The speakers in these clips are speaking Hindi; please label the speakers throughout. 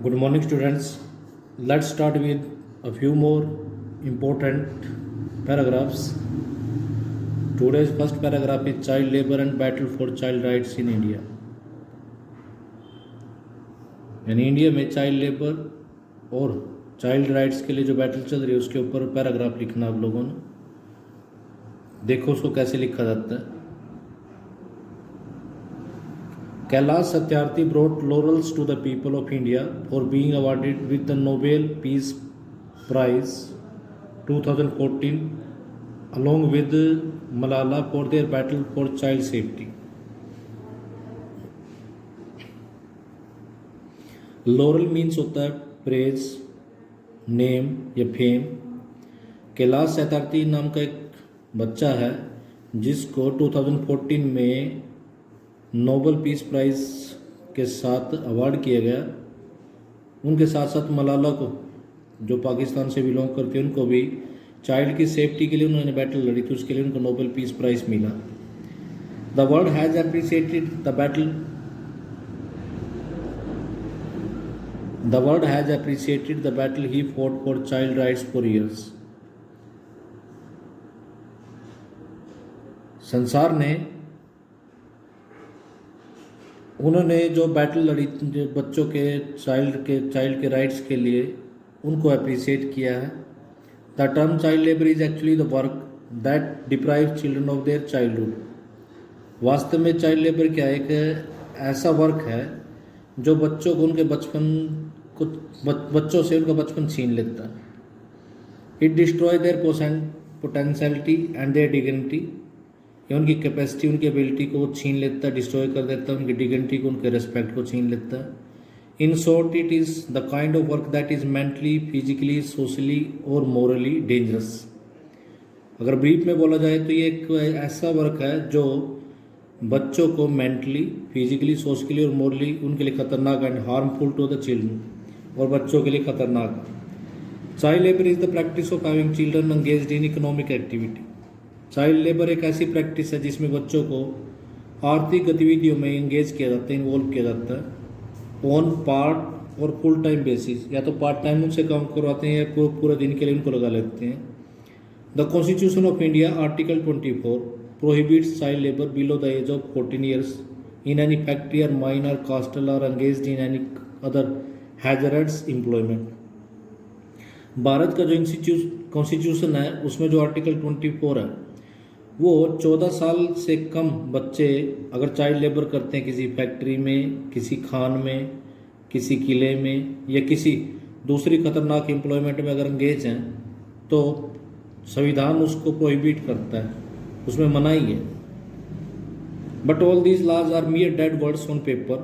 Speaker 1: Good morning, students. Let's start with a few more important paragraphs. Today's first paragraph is child labor and battle for child rights in India. यानी इंडिया में चाइल्ड लेबर और चाइल्ड राइट्स के लिए जो बैटल चल रही है उसके ऊपर पैराग्राफ लिखना आप लोगों ने। देखो उसको कैसे लिखा जाता है। Kailash Satyarthi brought laurels to the people of India for being awarded with the Nobel Peace Prize 2014 along with Malala for their battle for child safety. Lauryl means होता है प्रेज, नेम या फेम। कैलाश सत्यार्थी नाम का एक बच्चा है जिसको 2014 में नोबेल पीस प्राइज़ के साथ अवार्ड किया गया। उनके साथ साथ मलाला को, जो पाकिस्तान से बिलोंग करते हैं, उनको भी चाइल्ड की सेफ्टी के लिए उन्होंने बैटल लड़ी थी, उसके लिए उनको नोबेल पीस प्राइज़ मिला। The world has appreciated the battle The world has appreciated the battle he fought for child rights for years. संसार ने उन्होंने जो बैटल लड़ी जो बच्चों के चाइल्ड के राइट्स के लिए, उनको अप्रिशिएट किया है। The term child labour is actually the work that deprive children of their childhood. वास्तव में चाइल्ड लेबर क्या है? एक ऐसा वर्क है जो बच्चों को उनके बच्चों से उनका बचपन छीन लेता है। It destroy there potentiality and there dignity. ये उनकी कैपेसिटी, उनकी एबिलिटी को छीन लेता है, डिस्ट्रॉय कर देता है, उनकी डिग्निटी को, उनके रेस्पेक्ट को छीन लेता है। In short, it is the kind of work that is mentally, physically, socially और मोरली डेंजरस। अगर ब्रीफ में बोला जाए तो ये एक ऐसा वर्क है जो बच्चों को मेंटली, फिजिकली, सोशली और मोरली उनके लिए खतरनाक and harmful to the children, और बच्चों के लिए खतरनाक। Child labour is the practice of having children engaged in economic activity. Child labour एक ऐसी प्रैक्टिस है जिसमें बच्चों को आर्थिक गतिविधियों में एंगेज किया जाता है, इन्वॉल्व किया जाता है, ऑन पार्ट और फुल टाइम बेसिस। या तो पार्ट टाइम उनसे काम करवाते हैं या पूरे दिन के लिए उनको लगा लेते हैं। The constitution of India article 24 prohibits child labor below the age of 14 years in any factory or mine or castle or engaged in any other hazardous employment। Bharat का जो कॉन्स्टिट्यूशन है उसमें जो आर्टिकल 24 है वो 14 साल से कम बच्चे अगर चाइल्ड लेबर करते हैं किसी फैक्ट्री में, किसी खान में, किसी किले में या किसी दूसरी खतरनाक एम्प्लॉयमेंट में अगर एंगेज हैं तो संविधान उसको प्रोहिबिट करता है, उसमें मनाही है। But all these laws are mere dead words on paper.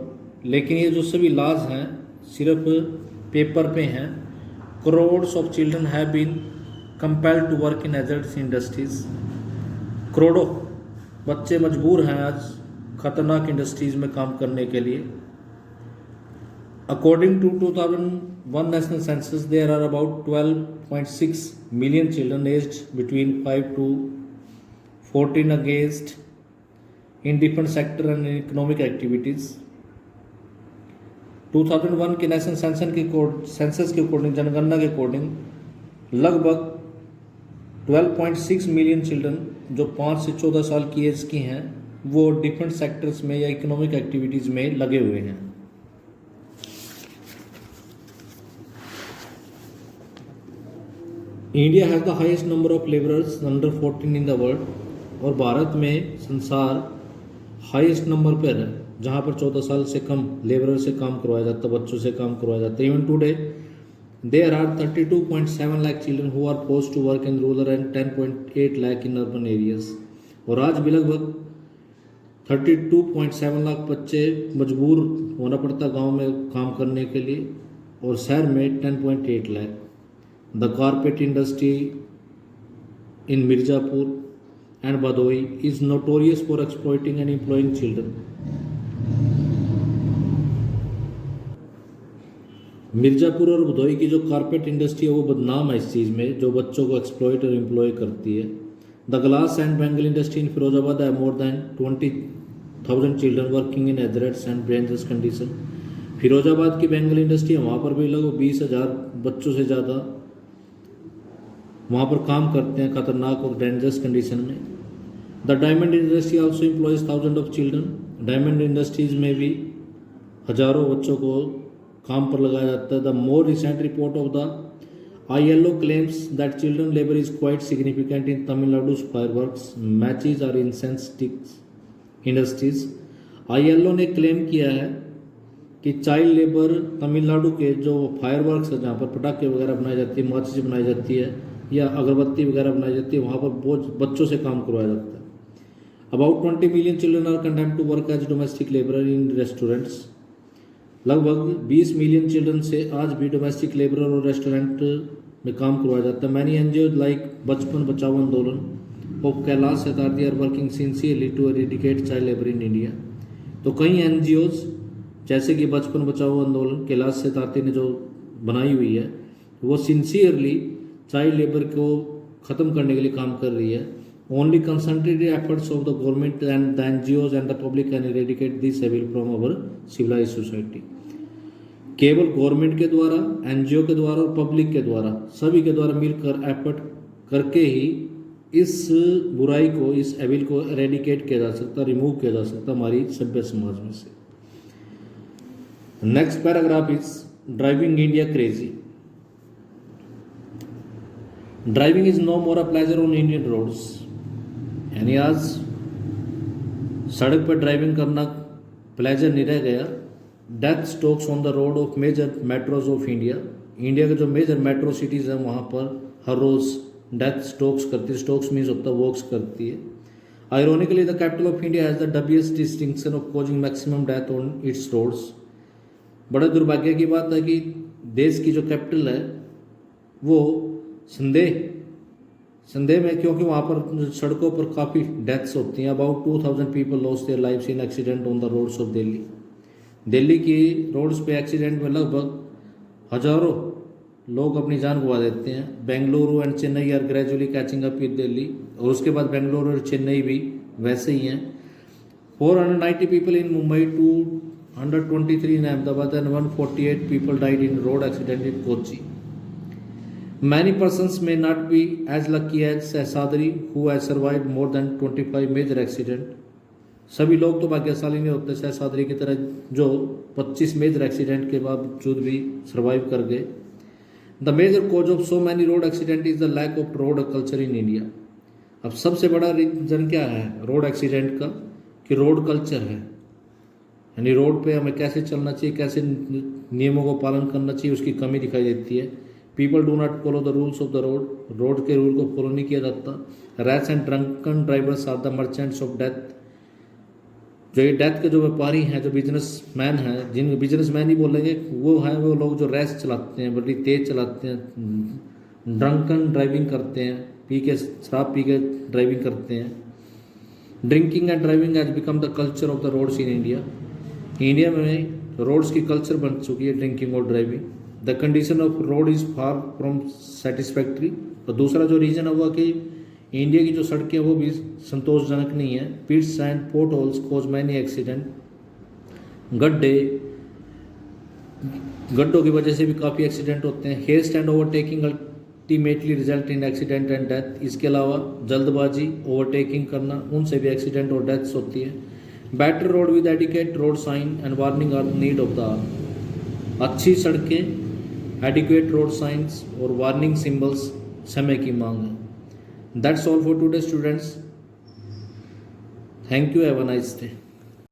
Speaker 1: लेकिन ये जो सभी लॉज हैं सिर्फ पेपर पे हैं। Crores of children have been compelled to work in hazardous industries. करोड़ों बच्चे मजबूर हैं आज खतरनाक इंडस्ट्रीज में काम करने के लिए। According to 2001 national census there are about 12.6 million children aged between 5 to 14 engaged in different sector and economic activities। 2001 के नेशनल सेंसस के अकॉर्डिंग, जनगणना के अकॉर्डिंग लगभग 12.6 मिलियन चिल्ड्रन जो 5 से 14 साल की एज की हैं वो डिफरेंट सेक्टर्स में या इकोनॉमिक एक्टिविटीज़ में लगे हुए हैं। India has the highest number of labourers under 14 in the world. और भारत में संसार हाईएस्ट नंबर पर है जहाँ पर 14 साल से कम लेबरर से काम करवाया जाता है, बच्चों से काम करवाया जाता है। Even today there are 32.7 lakh children who are forced to work in rural and 10.8 lakh in urban areas. और आज भी लगभग 32.7 लाख बच्चे मजबूर होना पड़ता गांव में काम करने के लिए, और शहर में 10.8 lakh. The carpet industry in Mirzapur and Bhadoi is notorious for exploiting and employing children। Mirzapur और भदोई की जो कारपेट इंडस्ट्री है वो बदनाम है इस चीज़ में, जो बच्चों को एक्सप्लॉइट और एम्प्लॉय करती है। The glass and bangle industry in Firozabad है more than 20,000 children working in hazardous and dangerous conditions Firozabad की बेंगल इंडस्ट्री है, वहाँ पर भी लगभग 20,000 बच्चों से ज़्यादा वहाँ पर काम करते हैं खतरनाक और डेंजरस कंडीशन में। The diamond industry also employees thousand of children. Diamond industries में भी हजारों बच्चों को काम पर लगाया जाता है। The more recent report of the ILO claims that children labor is quite significant in Tamil Nadu's fireworks, matches or incense sticks industries. ILO ने क्लेम किया है कि चाइल्ड लेबर तमिलनाडु के जो फायरवर्क्स है, जहाँ पर पटाखे वगैरह बनाई जाती है, माचिस बनाई जाती है या अगरबत्ती वगैरह बनाई जाती है, वहाँ पर बहुत बच्चों से काम करवाया जाता है। About 20 million children are condemned to work as domestic laborer in restaurants. लगभग 20 मिलियन चिल्ड्रन से आज भी डोमेस्टिक लेबरर और रेस्टोरेंट में काम करवाया जाता है। मैनी एनजीओ लाइक बचपन बचाओ आंदोलन और Kailash Satyarthi are working sincerely to eradicate child labour in India. तो कई एनजीओज जैसे कि बचपन बचाओ आंदोलन, कैलाश शताब्दी ने जो बनाई हुई है, वो सिंसियरली चाइल्ड लेबर को ख़त्म करने के लिए काम कर रही है। Only concentrated efforts of the government and the NGOs and the public can eradicate this evil from our civilised society. केवल गवर्नमेंट के द्वारा, एनजीओ के द्वारा और पब्लिक के द्वारा, सभी के द्वारा मिलकर एफर्ट करके ही इस बुराई को, इस एविल को एरेडिकेट किया जा सकता, रिमूव किया जा सकता हमारी सभ्य समाज में से। Next paragraph is driving India crazy. Driving is no more a pleasure on Indian roads. यानी आज सड़क पर ड्राइविंग करना प्लेजर नहीं रह गया। Death stalks on the road of major metros of India. India के जो मेजर मेट्रो सिटीज़ हैं वहाँ पर हर रोज़ डेथ स्टोक्स करती है। स्टोक्स मीन्स होता है वॉक्स करती है। Ironically the capital of India has the dubiest distinction of causing maximum death on its roads. बड़े दुर्भाग्य की बात है कि देश की जो कैपिटल है वो संदेह में, क्योंकि वहाँ पर सड़कों पर काफ़ी डेथ्स होती हैं। About 2000 people lost their lives in accident on the roads of Delhi. Delhi की रोड्स पे एक्सीडेंट में लगभग हजारों लोग अपनी जान गंवा देते हैं। Bengaluru and Chennai are gradually catching up with Delhi, और उसके बाद बेंगलुरु और चेन्नई भी वैसे ही हैं। 490 people in Mumbai, 223 in Ahmedabad and 148 people died in road accident in Kochi. Many persons may not be as lucky as Seshadri who has survived more than 25 major accident. सभी लोग तो भाग्यशाली नहीं होते सहसादरी की तरह जो 25 मेजर एक्सीडेंट के बावजूद भी सर्वाइव कर गए। The major cause of so many road accident is the lack of road culture in India. अब सबसे बड़ा रीजन क्या है रोड एक्सीडेंट का, कि रोड कल्चर है। यानी रोड पे हमें कैसे चलना चाहिए, कैसे नियमों को पालन करना चाहिए, उसकी कमी दिखाई देती है। People do not follow the rules of the road, road के रूल को फॉलो नहीं किया जाता। Rash and drunken drivers are the merchants of death. जो ये डेथ के जो व्यापारी हैं, जो बिजनेसमैन हैं, जिन बिजनेसमैन ही बोलेंगे, वो हैं वो लोग जो रैश चलाते हैं, बड़ी तेज चलाते हैं, ड्रंकन ड्राइविंग करते हैं, पी के शराब पी के ड्राइविंग करते हैं। Drinking and driving has become the culture of the roads in India. India में रोड्स की कल्चर बन चुकी है ड्रिंकिंग और driving. The condition of road is far from satisfactory. और दूसरा जो रीज़न हुआ कि इंडिया की जो सड़कें वो भी संतोषजनक नहीं है। Pits and potholes cause many accident. गड्ढों की वजह से भी काफ़ी एक्सीडेंट होते हैं। Haste and overtaking ultimately result in accident and death. इसके अलावा जल्दबाजी, ओवरटेकिंग करना, उनसे भी एक्सीडेंट और डेथ्स होती है। Better road with adequate road sign and warning are need of the hour. अच्छी सड़कें, एडिक्वेट रोड साइंस और वार्निंग सिंबल्स समय की मांग है। That's all for today, students. Thank you. Have a nice day.